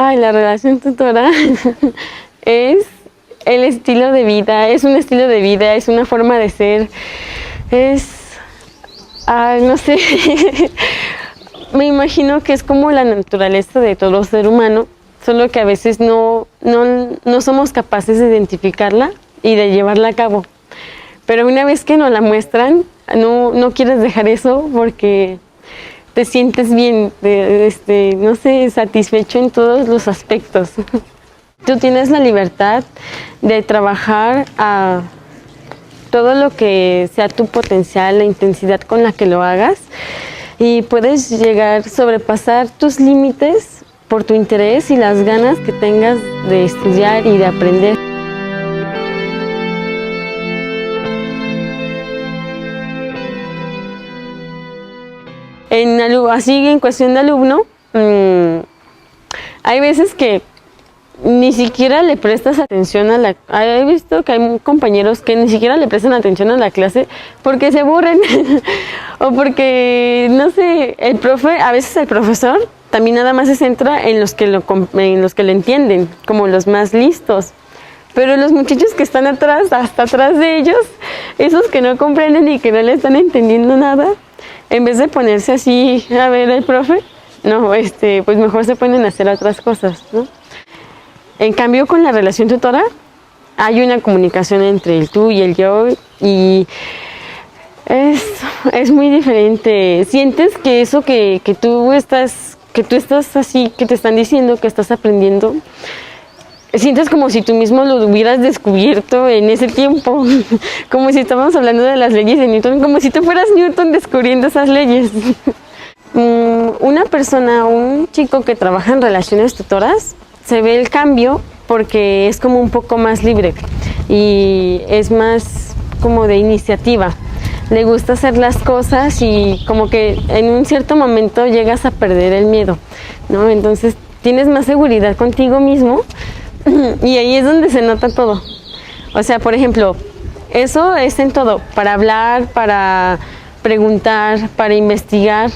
Ay, la relación tutora es el estilo de vida, es un estilo de vida, es una forma de ser, no sé, me imagino que es como la naturaleza de todo ser humano, solo que a veces no somos capaces de identificarla y de llevarla a cabo. Pero una vez que nos la muestran, no quieres dejar eso porque te sientes bien, no sé, satisfecho en todos los aspectos. Tú tienes la libertad de trabajar a todo lo que sea tu potencial, la intensidad con la que lo hagas, y puedes llegar a sobrepasar tus límites por tu interés y las ganas que tengas de estudiar y de aprender. Así en cuestión de alumno, hay veces que ni siquiera le prestas atención a la... He visto que hay compañeros que ni siquiera le prestan atención a la clase porque se aburren o porque, no sé, a veces el profesor también nada más se centra en los que lo entienden, como los más listos. Pero los muchachos que están atrás, hasta atrás de ellos, esos que no comprenden y que no le están entendiendo nada, en vez de ponerse así a ver al profe, no, pues mejor se ponen a hacer otras cosas, ¿no? En cambio, con la relación tutora, hay una comunicación entre el tú y el yo, y es muy diferente. Sientes que eso que tú estás así, que te están diciendo que estás aprendiendo, sientes como si tú mismo lo hubieras descubierto en ese tiempo, como si estábamos hablando de las leyes de Newton, como si tú fueras Newton descubriendo esas leyes. Una persona, un chico que trabaja en relaciones tutoras, se ve el cambio porque es como un poco más libre y es más como de iniciativa. Le gusta hacer las cosas y como que en un cierto momento llegas a perder el miedo, ¿no? Entonces tienes más seguridad contigo mismo y ahí es donde se nota todo. O sea, por ejemplo, eso es en todo, para hablar, para preguntar, para investigar.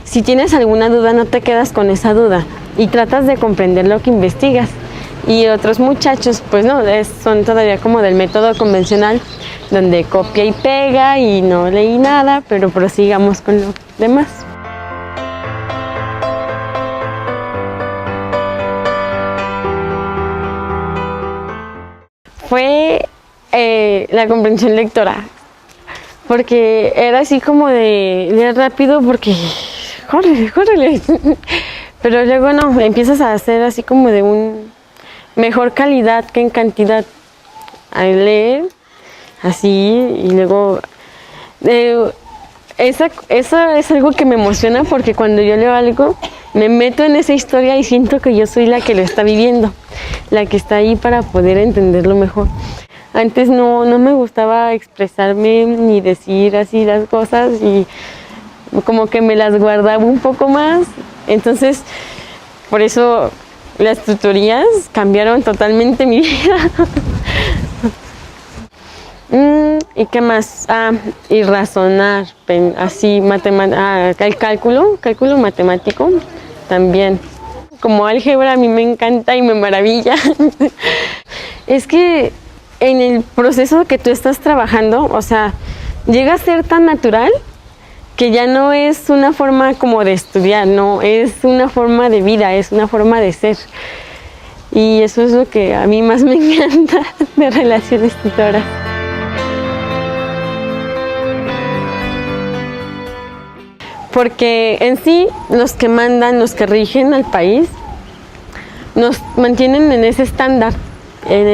Si tienes alguna duda, no te quedas con esa duda y tratas de comprender lo que investigas. Y otros muchachos, pues no, son todavía como del método convencional, donde copia y pega y no leí nada, pero prosigamos con lo demás. Fue la comprensión lectora, porque era así como de leer rápido porque córrele. Pero luego no, empiezas a hacer así como de un mejor calidad que en cantidad. A leer así y luego eso es algo que me emociona porque cuando yo leo algo me meto en esa historia y siento que yo soy la que lo está viviendo, la que está ahí para poder entenderlo mejor. Antes no me gustaba expresarme ni decir así las cosas y como que me las guardaba un poco más. Entonces, por eso las tutorías cambiaron totalmente mi vida. ¿Y qué más? Y razonar, así, el cálculo matemático también. Como álgebra a mí me encanta y me maravilla. Es que en el proceso que tú estás trabajando, o sea, llega a ser tan natural que ya no es una forma como de estudiar, no, es una forma de vida, es una forma de ser. Y eso es lo que a mí más me encanta de relaciones tutoras. Porque en sí, los que mandan, los que rigen al país, nos mantienen en ese estándar, en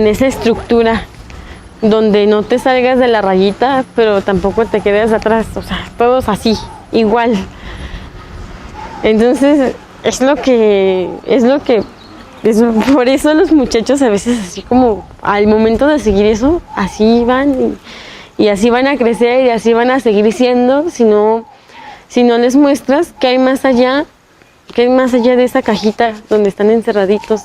esa estructura, donde no te salgas de la rayita, pero tampoco te quedes atrás, o sea, todos así, igual. Entonces, por eso los muchachos a veces así como al momento de seguir eso, así van y así van a crecer y así van a seguir siendo, si no les muestras que hay más allá de esa cajita donde están encerraditos.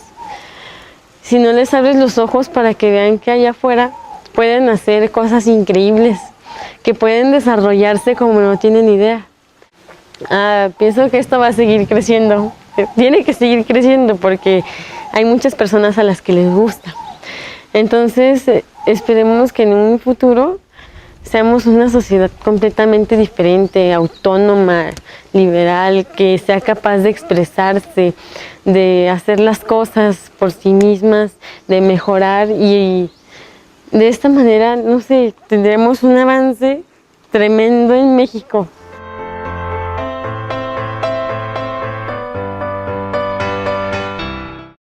Si no les abres los ojos para que vean que allá afuera pueden hacer cosas increíbles, que pueden desarrollarse como no tienen idea. Pienso que esto va a seguir creciendo. tiene que seguir creciendo porque hay muchas personas a las que les gusta. Entonces, esperemos que en un futuro seamos una sociedad completamente diferente, autónoma, liberal, que sea capaz de expresarse, de hacer las cosas por sí mismas, de mejorar y de esta manera, no sé, tendremos un avance tremendo en México.